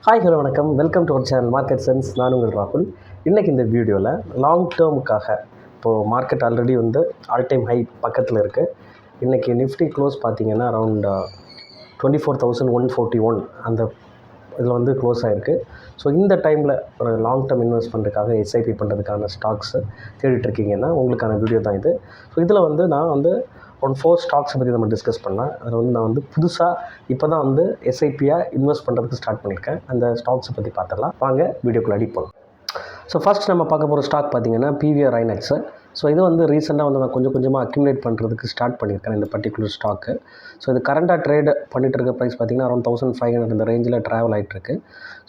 Hi hello வணக்கம், welcome to our channel market sense. நான் உங்கள் ராகுல். இன்றைக்கி இந்த வீடியோவில் லாங் டேர்முக்காக இப்போது market already all time high பக்கத்தில் இருக்குது. இன்றைக்கி நிஃப்டி க்ளோஸ் பார்த்திங்கன்னா அரவுண்ட் 24,141 அந்த இதில் க்ளோஸ் ஆகிருக்கு. ஸோ இந்த டைமில் ஒரு லாங் டேர்ம் இன்வெஸ்ட்மெண்ட்டுக்காக எஸ்ஐபி பண்ணுறதுக்கான ஸ்டாக்ஸு தேடிட்டுருக்கீங்கன்னா உங்களுக்கான வீடியோ தான் இது. ஸோ இதில் நான் ஒரு 4 ஸ்டாக்ஸை பற்றி நம்ம டிஸ்கஸ் பண்ணேன். அதில் நான் புதுசாக இப்போ தான் எஸ்ஐபியாக இன்வெஸ்ட் பண்ணுறதுக்கு ஸ்டார்ட் பண்ணியிருக்கேன். அந்த ஸ்டாக்ஸை பற்றி பார்த்துடலாம். வாங்க வீடியோக்குள்ள போகலாம். ஸோ ஃபஸ்ட் நம்ம பார்க்க போகிற ஸ்டாக் பார்த்திங்கன்னா பிவிஆர் ஐநெக்ஸு. ஸோ இது ரீசெண்டாக நான் கொஞ்சம் கொஞ்சமாக அக்யூமுலேட் பண்ணுறதுக்கு ஸ்டார்ட் பண்ணியிருக்கேன் இந்த பர்டிகுலர் ஸ்டாக்கு. ஸோ இது கரண்ட்டாக ட்ரேட் பண்ணிகிட்டு இருக்க ப்ரைஸ் பார்த்திங்கன்னா அரௌண்ட் 1500 இந்த ரேஞ்சில் ட்ராவல் ஆகிட்டுருக்கு.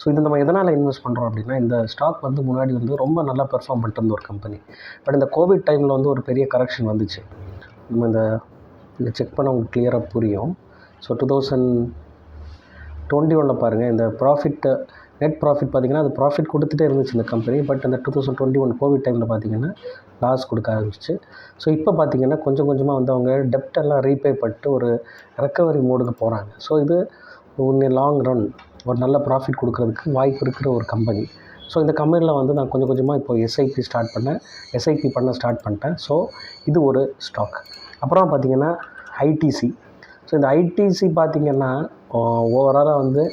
ஸோ இது நம்ம எதனால் இன்வெஸ்ட் பண்ணுறோம் அப்படின்னா, இந்த ஸ்டாக் முன்னாடி ரொம்ப நல்லா பெர்ஃபார்ம் பண்ணிட்டு இருந்த ஒரு கம்பெனி. பட் இந்த கோவிட் டைமில் ஒரு பெரிய கரெக்ஷன் வந்துச்சு. நம்ம இந்த செக் பண்ண உங்களுக்கு கிளியராக புரியும். ஸோ 2021 பாருங்கள், இந்த நெட் ப்ராஃபிட் பார்த்திங்கன்னா அது ப்ராஃபிட் கொடுத்துட்டே இருந்துச்சு இந்த கம்பெனி. பட் அந்த 2021 கோவிட் டைமில் பார்த்திங்கன்னா லாஸ் கொடுக்க ஆரம்பிச்சிச்சு. ஸோ இப்போ பார்த்திங்கன்னா கொஞ்சம் கொஞ்சமாக அவங்க டெப்டெல்லாம் ரீபே பண்ணிட்டு ஒரு ரெக்கவரி மோடுக்கு போகிறாங்க. ஸோ இது லாங் ரன் ஒரு நல்ல ப்ராஃபிட் கொடுக்கறதுக்கு வாய்ப்பு இருக்கிற ஒரு கம்பெனி. ஸோ இந்த கம்பெனியில் நான் கொஞ்சம் கொஞ்சமாக இப்போ எஸ்ஐபி பண்ண ஸ்டார்ட் பண்ணிட்டேன். ஸோ இது ஒரு ஸ்டாக். அப்புறம் பார்த்திங்கன்னா ஐடிசி. ஸோ இந்த ஐடிசி பார்த்திங்கன்னா ஓவராலாக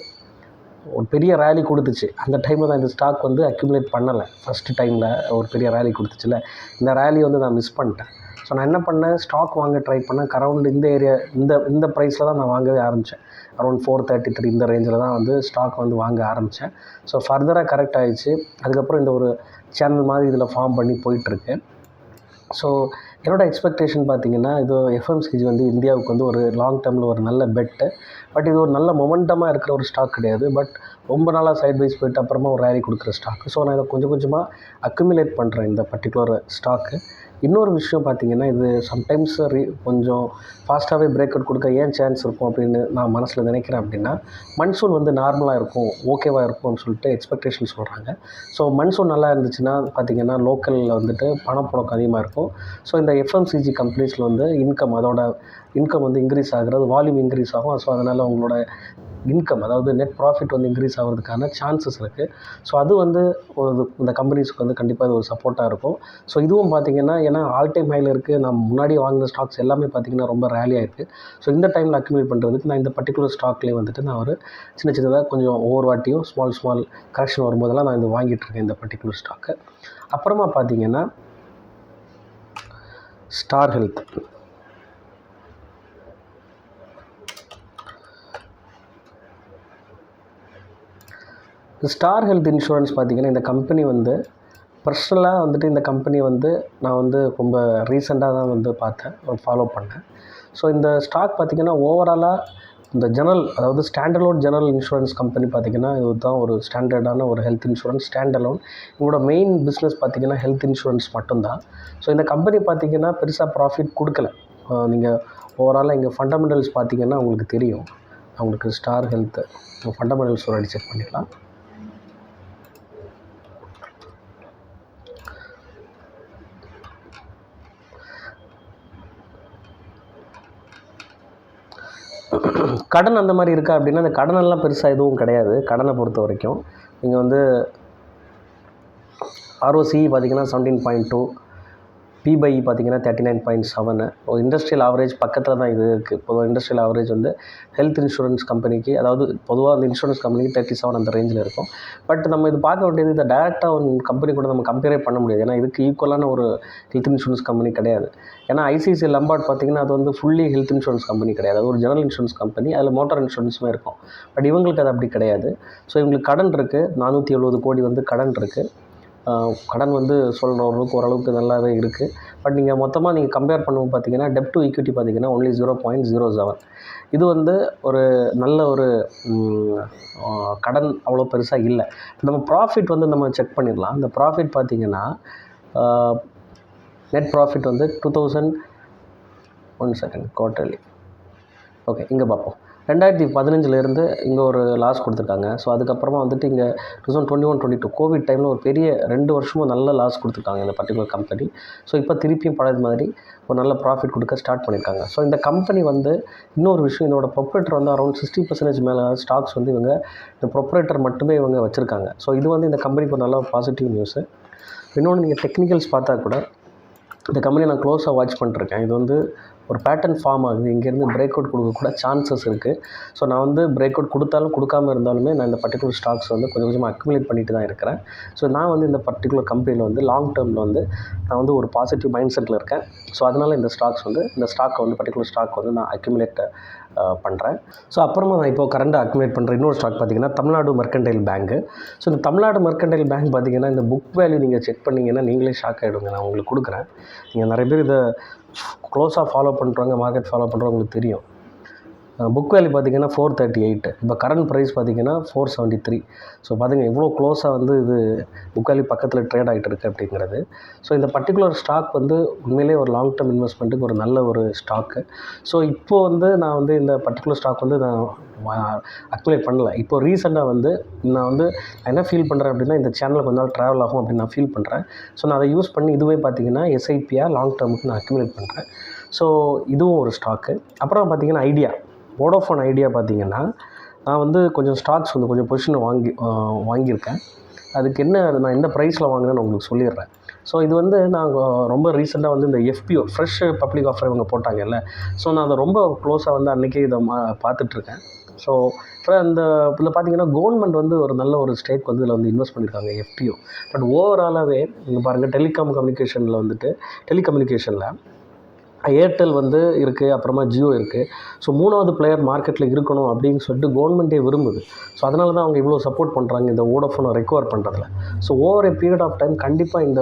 ஒரு பெரிய ரேலி கொடுத்துச்சு. அந்த டைமில் தான் இந்த ஸ்டாக் அக்யூமுலேட் பண்ணலை. ஃபஸ்ட்டு டைமில் ஒரு பெரிய ரேலி கொடுத்துச்சுல, இந்த ரேலி நான் மிஸ் பண்ணிட்டேன். ஸோ நான் என்ன பண்ணேன், ஸ்டாக் வாங்க ட்ரை பண்ணேன். அரௌண்ட் இந்த ஏரியா இந்த ப்ரைஸில் தான் நான் வாங்கவே ஆரம்பித்தேன். அரௌண்ட் 433 இந்த ரேஞ்சில் தான் ஸ்டாக் வாங்க ஆரம்பித்தேன். ஸோ ஃபர்தராக கரெக்ட் ஆகிடுச்சு. அதுக்கப்புறம் இந்த ஒரு சேனல் மாதிரி இதில் ஃபார்ம் பண்ணி போயிட்டுருக்கு. ஸோ என்னோடய எக்ஸ்பெக்டேஷன் பார்த்திங்கன்னா, இது எஃப்எம்சிஜி இந்தியாவுக்கு ஒரு லாங் டேர்மில் ஒரு நல்ல பெட்டு. பட் இது ஒரு நல்ல மொமெண்டமாக இருக்கிற ஒரு ஸ்டாக் கிடையாது. பட் ரொம்ப நாளாக சைட் வைஸ் போய்ட்டு அப்புறமா ஒரு ரேலி கொடுக்குற ஸ்டாக்கு. ஸோ நான் இதை கொஞ்சம் கொஞ்சமாக அக்யூமுலேட் பண்ணுறேன் இந்த பர்டிகுலர் ஸ்டாக்கு. இன்னொரு விஷயம் பார்த்திங்கன்னா, இது சம்டைம்ஸ் கொஞ்சம் ஃபாஸ்ட்டாகவே பிரேக் அவுட் கொடுக்க ஏன் சான்ஸ் இருக்கும் அப்படின்னு நான் மனசில் நினைக்கிறேன். அப்படின்னா மன்சூன் நார்மலாக இருக்கும், ஓகேவாக இருக்கும்னு சொல்லிட்டு எக்ஸ்பெக்டேஷன் சொல்கிறாங்க. ஸோ மன்சூன் நல்லா இருந்துச்சுன்னா பார்த்திங்கன்னா லோக்கலில் பணப்புழக்கம் அதிகமாக இருக்கும். ஸோ இந்த எஃப்எம்சிஜி கம்பெனிஸில் அதோட இன்கம் இன்க்ரீஸ் ஆகிறது, வால்யூம் இன்க்ரீஸ் ஆகும். ஸோ அதனால் உங்களோட இன்கம், அதாவது நெட் ப்ராஃபிட் இன்க்ரீஸ் ஆகிறதுக்கான சான்சஸ் இருக்குது. ஸோ அது இந்த கம்பெனிஸ்க்கு கண்டிப்பாக இது ஒரு சப்போர்ட்டாக இருக்கும். ஸோ இதுவும் பார்த்திங்கன்னா, ஏன்னா ஆல் டைம் ஹையில் இருக்குது. நான் முன்னாடி வாங்கின ஸ்டாக்ஸ் எல்லாமே பார்த்திங்கன்னா ரொம்ப ரேலி ஆகிருக்கு. ஸோ இந்த டைமில் அக்யூமுலேட் பண்ணுறதுக்கு நான் இந்த பர்டிகுலர் ஸ்டாக்லேயே நான் ஒரு சின்னதாக கொஞ்சம் ஒவ்வொரு வாட்டியும் ஸ்மால் கரெக்ஷன் வரும்போதெல்லாம் நான் வாங்கிட்டுருக்கேன் இந்த பர்டிகுலர் ஸ்டாக்கு. அப்புறமா பார்த்திங்கன்னா star health. Star health insurance பார்த்திங்கன்னா, இந்த கம்பெனி பர்சனலாக இந்த கம்பெனி நான் ரொம்ப ரீசெண்டாக தான் பார்த்தேன், ஃபாலோ பண்ணேன். ஸோ இந்த ஸ்டாக் பார்த்திங்கன்னா ஓவராலாக இந்த அதாவது ஸ்டாண்டலோன் ஜெனரல் இன்சூரன்ஸ் கம்பெனி பார்த்திங்கன்னா இதுதான் ஒரு ஸ்டாண்டர்டான ஒரு ஹெல்த் இன்சூரன்ஸ் ஸ்டாண்டலோன். இவங்களோட மெயின் பிஸ்னஸ் பார்த்திங்கன்னா ஹெல்த் இன்சூரன்ஸ் மட்டும்தான். ஸோ இந்த கம்பெனி பார்த்திங்கன்னா பெருசாக ப்ராஃபிட் கொடுக்கல. நீங்கள் ஓவராலாக இங்கே ஃபண்டமெண்டல்ஸ் பார்த்திங்கன்னா உங்களுக்கு தெரியும். அவங்களுக்கு ஸ்டார் ஹெல்த்து ஃபண்டமெண்டல்ஸ் ஒரு செக் பண்ணிடலாம். கடன் அந்த மாதிரி இருக்கா அப்படின்னா, அந்த கடனெல்லாம் பெருசாக எதுவும் கிடையாது. கடனை பொறுத்த வரைக்கும் நீங்கள் ROCE பார்த்திங்கன்னா 17.2, P/E பார்த்திங்கன்னா 39.7. இண்டஸ்ட்ரியல் ஆவரேஜ் பக்கத்தில் தான் இது இருக்குது. பொதுவாக இண்டஸ்ட்ரியல் ஆவரேஜ் ஹெல்த் இன்சூரன்ஸ் கம்பெனிக்கு, அதாவது பொதுவாக அந்த இன்சூரன்ஸ் கம்பெனிக்கு 37 அந்த ரேஞ்சில் இருக்கும். பட் நம்ம இது பார்க்க வேண்டியது, இதை டேரெக்டாக ஒரு கம்பெனி கூட நம்ம கம்பேரே பண்ண முடியாது. ஏன்னா இதுக்கு ஈக்குவலான ஒரு ஹெல்த் இன்சூரன்ஸ் கம்பெனி கிடையாது. ஏன்னா ஐசிஐசிஐ லம்பார்ட் பார்த்திங்கன்னா அது ஃபுல்லி ஹெல்த் இன்சூரன்ஸ் கம்பெனி கிடையாது. அது ஒரு ஜெனரல் இன்சூரன்ஸ் கம்பெனி. அதில் மோட்டார் இன்சூரன்ஸுமே இருக்கும். பட் இவங்களுக்கு அது அப்படி கிடையாது. ஸோ இவங்களுக்கு கடன் இருக்குது, 470 கோடி கடன் இருக்குது. கடன் சொல்கிற ஓரளவுக்கு நல்லாவே இருக்குது. பட் நீங்கள் மொத்தமாக கம்பேர் பண்ணும்போது பார்த்திங்கன்னா டெப்ட் டு ஈக்விட்டி பார்த்திங்கன்னா ஒன்லி 0.07. இது ஒரு நல்ல ஒரு கடன் அவ்வளோ பெருசாக இல்லை. நம்ம ப்ராஃபிட் நம்ம செக் பண்ணிடலாம். இந்த ப்ராஃபிட் பார்த்திங்கன்னா net profit 2000 1 second quarterly. Okay, இங்கே பார்ப்போம். 2015 இங்கே ஒரு லாஸ் கொடுத்துருக்காங்க. ஸோ அதுக்கப்புறமா வந்துட்டு இங்கே 2021-22 கோவிட் டைமில் ஒரு பெரிய 2 வருஷமும் நல்ல லாஸ் கொடுத்துருக்காங்க இந்த பர்டிகுலர் கம்பெனி. ஸோ இப்போ திருப்பியும் பழைய மாதிரி ஒரு நல்ல ப்ராஃபிட் கொடுக்க ஸ்டார்ட் பண்ணியிருக்காங்க. ஸோ இந்த கம்பெனி வந்து இன்னொரு விஷயம், இதோட ப்ரொப்ரேட்டர் வந்து அரௌண்ட் 60% மேலே ஸ்டாக்ஸ் வந்து இவங்க இந்த ப்ரொப்ரேட்டர் மட்டுமே இவங்க வச்சுருக்காங்க. ஸோ இது வந்து இந்த கம்பெனிக்கு ஒரு நல்ல பாசிட்டிவ் நியூஸு. இன்னொன்று நீங்கள் டெக்னிக்கல்ஸ் பார்த்தா கூட இந்த கம்பெனியை நான் க்ளோஸாக வாட்ச் பண்ணிருக்கேன். இது வந்து ஒரு பேட்டர்ன் ஃபார்ம் ஆகுது. இங்கேருந்து பிரேக் அவுட் கொடுக்க கூட சான்சஸ் இருக்குது. ஸோ நான் வந்து பிரேக் அவுட் கொடுத்தாலும் கொடுக்காமல் இருந்தாலுமே நான் இந்த பர்டிகுலர் ஸ்டாக்ஸ் வந்து கொஞ்சம் கொஞ்சமாக அக்யூமுலேட் பண்ணிட்டு தான் இருக்கிறேன். ஸோ நான் வந்து இந்த பர்டிகுலர் கம்பெனியில் வந்து லாங் டேர்மில் வந்து நான் வந்து ஒரு பாசிட்டிவ் மைண்ட் செட்டில் இருக்கேன். ஸோ அதனால் இந்த ஸ்டாக்கை வந்து பர்டிகுலர் ஸ்டாக் வந்து நான் அக்யூமுலேட் பண்ணுறேன். ஸோ அப்புறமா நான் இப்போ கரண்டாக அக்யூமுலேட் பண்ணுற இன்னொரு ஸ்டாக் பார்த்திங்கன்னா தமிழ்நாடு மெர்கன்டைல் பேங்க்கு. ஸோ இந்த தமிழ்நாடு மெர்கன்டைல் பேங்க் பார்த்திங்கன்னா இந்த புக் வேல்யூ நீங்கள் செக் பண்ணிங்கன்னா நீங்களே ஷாக் ஆகிடுங்க. நான் உங்களுக்கு கொடுக்குறேன். நீங்கள் நிறைய பேர் இதை க்ளோஸாக ஃபாலோ பண்ணுறவங்க, மார்க்கெட் ஃபாலோ பண்ணுறவங்களுக்கு தெரியும். புக் வேல்யூ பார்த்திங்கன்னா 438. இப்போ கரண்ட் ப்ரைஸ் பார்த்திங்கன்னா 473. ஸோ பார்த்திங்க எவ்வளோ க்ளோஸாக வந்து இது புக் வேல்யூ பக்கத்தில் ட்ரேட் ஆகிட்டு இருக்குது அப்படிங்கிறது. ஸோ இந்த பர்டிகுலர் ஸ்டாக் வந்து உண்மையிலே ஒரு லாங் டேர்ம் இன்வெஸ்ட்மெண்ட்டுக்கு ஒரு நல்ல ஒரு ஸ்டாக்கு. ஸோ இப்போது வந்து நான் வந்து இந்த பர்டிகுலர் ஸ்டாக் வந்து நான் அக்யூமுலேட் பண்ணல. இப்போ ரீசெண்டாக வந்து நான் என்ன ஃபீல் பண்ணுறேன் அப்படின்னா, இந்த சேனலில் கொஞ்ச நாள் ட்ராவல் ஆகும் அப்படின்னு நான் ஃபீல் பண்ணுறேன். ஸோ நான் அதை யூஸ் பண்ணி இதுவே பார்த்திங்கன்னா எஸ்ஐபியாக லாங் டேர்முக்கு நான் அக்யூமுலேட் பண்ணுறேன். ஸோ இதுவும் ஒரு ஸ்டாக்கு. அப்புறம் பார்த்திங்கன்னா ஐடியா, வோடாஃபோன் ஐடியா பார்த்திங்கன்னா நான் வந்து கொஞ்சம் ஸ்டாக்ஸ் வந்து கொஞ்சம் பொசிஷனை வாங்கியிருக்கேன். அதுக்கு நான் எந்த ப்ரைஸில் வாங்கினேன்னு உங்களுக்கு சொல்லிடுறேன். ஸோ இது வந்து நாங்கள் ரொம்ப ரீசெண்டாக வந்து இந்த FPO ஃப்ரெஷ் பப்ளிக் ஆஃபர் இவங்க போட்டாங்கல்ல. ஸோ நான் அதை ரொம்ப க்ளோஸாக வந்து அன்றைக்கே இதை பார்த்துட்ருக்கேன். ஸோ அப்புறம் இதில் பார்த்திங்கன்னா கவர்மெண்ட் வந்து ஒரு நல்ல ஒரு ஸ்டேக் வந்து இதில் வந்து இன்வெஸ்ட் பண்ணியிருக்காங்க FPO. பட் ஓவராலாகவே இங்கே பாருங்கள், டெலிகம்யூனிகேஷனில் ஏர்டெல் வந்து இருக்குது, அப்புறமா ஜியோ இருக்குது. ஸோ 3வது பிளேயர் மார்க்கெட்டில் இருக்கணும் அப்படின்னு சொல்லிட்டு கவர்மெண்ட்டே விரும்புது. ஸோ அதனால தான் அவங்க இவ்வளோ சப்போர்ட் பண்ணுறாங்க இந்த வோடாஃபோனை ரெக்கவர் பண்ணுறதுல. So over a period of time கண்டிப்பாக இந்த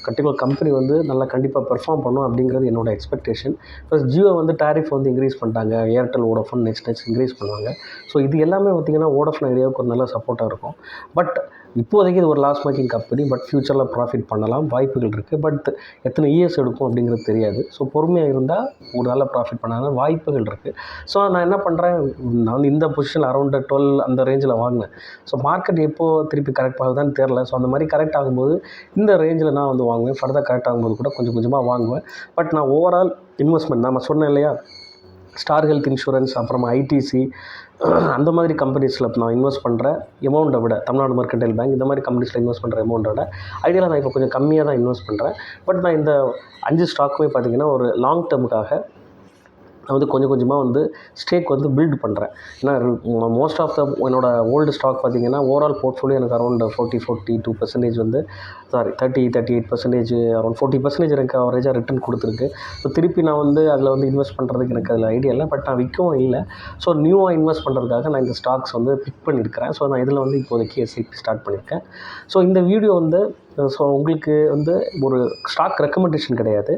பர்டிகுலர் கம்பெனி வந்து நல்லா கண்டிப்பாக பெர்ஃபார்ம் பண்ணும் அப்படிங்கிறது என்னோடய எக்ஸ்பெக்டேஷன். ப்ளஸ் ஜியோ வந்து டேரிஃப் வந்து இன்க்ரீஸ் பண்ணிட்டாங்க. ஏர்டெல், வோடாஃபோன் நெக்ஸ்ட் இன்க்ரீஸ் பண்ணுவாங்க. ஸோ இது எல்லாமே பார்த்திங்கன்னா வோடாஃபோன் ஐடியாவுக்கு ஒரு நல்ல சப்போர்ட்டாக இருக்கும். பட் இப்போதைக்கு இது ஒரு லாஸ் மேக்கிங் கம்பெனி. பட் ஃப்யூச்சரில் ப்ராஃபிட் பண்ணலாம், வாய்ப்புகள் இருக்குது. பட் எத்தனை இயர்ஸ் எடுக்கும் அப்படிங்கிறது தெரியாது. ஸோ பொறுமையாக இருந்தால் ஒரு நல்ல ப்ராஃபிட் பண்ணாலும் வாய்ப்புகள் இருக்குது. ஸோ நான் என்ன பண்ணுறேன், நான் வந்து இந்த பொசிஷன் அரௌண்ட் 12 அந்த ரேஞ்சில் வாங்கினேன். ஸோ மார்க்கெட் எப்போது திருப்பி கரெக்ட் ஆகுதான்னு தெரில. ஸோ அந்த மாதிரி கரெக்ட் ஆகும்போது இந்த ரேஞ்சில் நான் வந்து வாங்குவேன். ஃபர்தர் கரெக்ட் ஆகும்போது கூட கொஞ்சம் கொஞ்சமாக வாங்குவேன். பட் நான் ஓவரால் இன்வெஸ்ட்மெண்ட் நம்ம சொன்னேன் இல்லையா, ஸ்டார் ஹெல்த் இன்சூரன்ஸ், அப்புறமா ஐடிசி, அந்த மாதிரி கம்பெனிஸில் நான் இன்வெஸ்ட் பண்ணுற எமௌண்ட்டை விட, தமிழ்நாடு மெர்கன்டைல் பேங்க் இந்த மாதிரி கம்பெனிஸில் இன்வெஸ்ட் பண்ணுற எமௌண்ட்டை விட ஐடியாவில் நான் இப்போ கொஞ்சம் கம்மியாக தான் இன்வெஸ்ட் பண்ணுறேன். பட் நான் இந்த 5 ஸ்டாக்குமே பார்த்திங்கன்னா ஒரு லாங் டேர்முக்காக நான் வந்து கொஞ்சம் கொஞ்சமாக வந்து ஸ்டேக் வந்து பில்ட் பண்ணுறேன். ஏன்னா மோஸ்ட் ஆஃப் என்னோட ஓல்டு ஸ்டாக் பார்த்திங்கன்னா ஓவரால் போர்ட்ஃபோலியோ எனக்கு அரௌண்ட் 42% வந்து 38% அரௌண்ட் 40% எனக்கு அவரேஜாக ரிட்டர்ன் கொடுத்துருக்கு. ஸோ திருப்பி நான் வந்து அதில் வந்து இன்வெஸ்ட் பண்ணுறதுக்கு எனக்கு அதில் ஐடியா இல்லை. பட் நான் விற்கவும் இல்லை. ஸோ நியூவாக இன்வெஸ்ட் பண்ணுறதுக்காக நான் இந்த ஸ்டாக்ஸ் வந்து பிக் பண்ணியிருக்கிறேன். ஸோ நான் இதில் வந்து இப்போதைக்கு SIP ஸ்டார்ட் பண்ணியிருக்கேன். ஸோ இந்த வீடியோ வந்து உங்களுக்கு வந்து ஒரு ஸ்டாக் ரெக்கமெண்டேஷன் கிடையாது.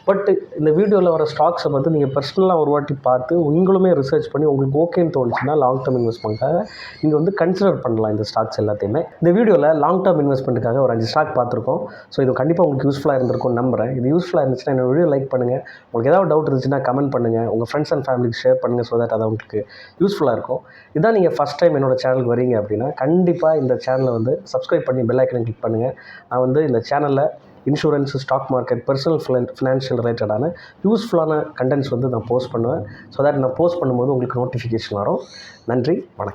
பட் இந்த வீடியோவில் வர ஸ்டாக்ஸை வந்து நீங்கள் பர்சனலாக ஒரு வாட்டி பார்த்து உங்களுமே ரிசர்ச் பண்ணி உங்களுக்கு ஓகேன்னு தோணுச்சுன்னா லாங் டேர்ம் இன்வெஸ்ட்மெண்ட்டாக நீங்கள் வந்து கன்சிடர் பண்ணலாம் இந்த ஸ்டாக்ஸ் எல்லாத்தையுமே. இந்த வீடியோவில் லாங் டேர்ம் இன்வெஸ்ட்மெண்ட்டுக்காக ஒரு 5 ஸ்டாக் பார்த்துருக்கோம். ஸோ இது கண்டிப்பாக உங்களுக்கு யூஸ்ஃபுல்லாக இருந்திருக்கும்னு நம்புகிறேன். இது யூஸ்ஃபுல்லாக இருந்துச்சுன்னா என்னோட வீடியோ லைக் பண்ணுங்கள். உங்களுக்கு ஏதாவது டவுட் இருந்துச்சுன்னா கமெண்ட் பண்ணுங்கள். உங்கள் ஃப்ரெண்ட்ஸ் அண்ட் ஃபேமிலிக்கு ஷேர் பண்ணுங்கள். ஸோ தட் அது உங்களுக்கு யூஸ்ஃபுல்லாக இருக்கும். இதான் நீங்கள் ஃபஸ்ட் டைம் என்னோட சேனலுக்கு வரீங்க அப்படின்னா கண்டிப்பாக இந்த சேனலை வந்து சப்ஸ்கிரைப் பண்ணி பெல் ஐக்கனை கிளிக் பண்ணுங்கள். நான் வந்து இந்த சேனலில் insurance, stock market, personal financial ரிலேட்டடான யூஸ்ஃபுல்லான கண்டென்ட்ஸ் வந்து நான் போஸ்ட் பண்ணுவேன். ஸோ தட் நான் போஸ்ட் பண்ணும்போது உங்களுக்கு நோட்டிஃபிகேஷன் வரும். நன்றி, வணக்கம்.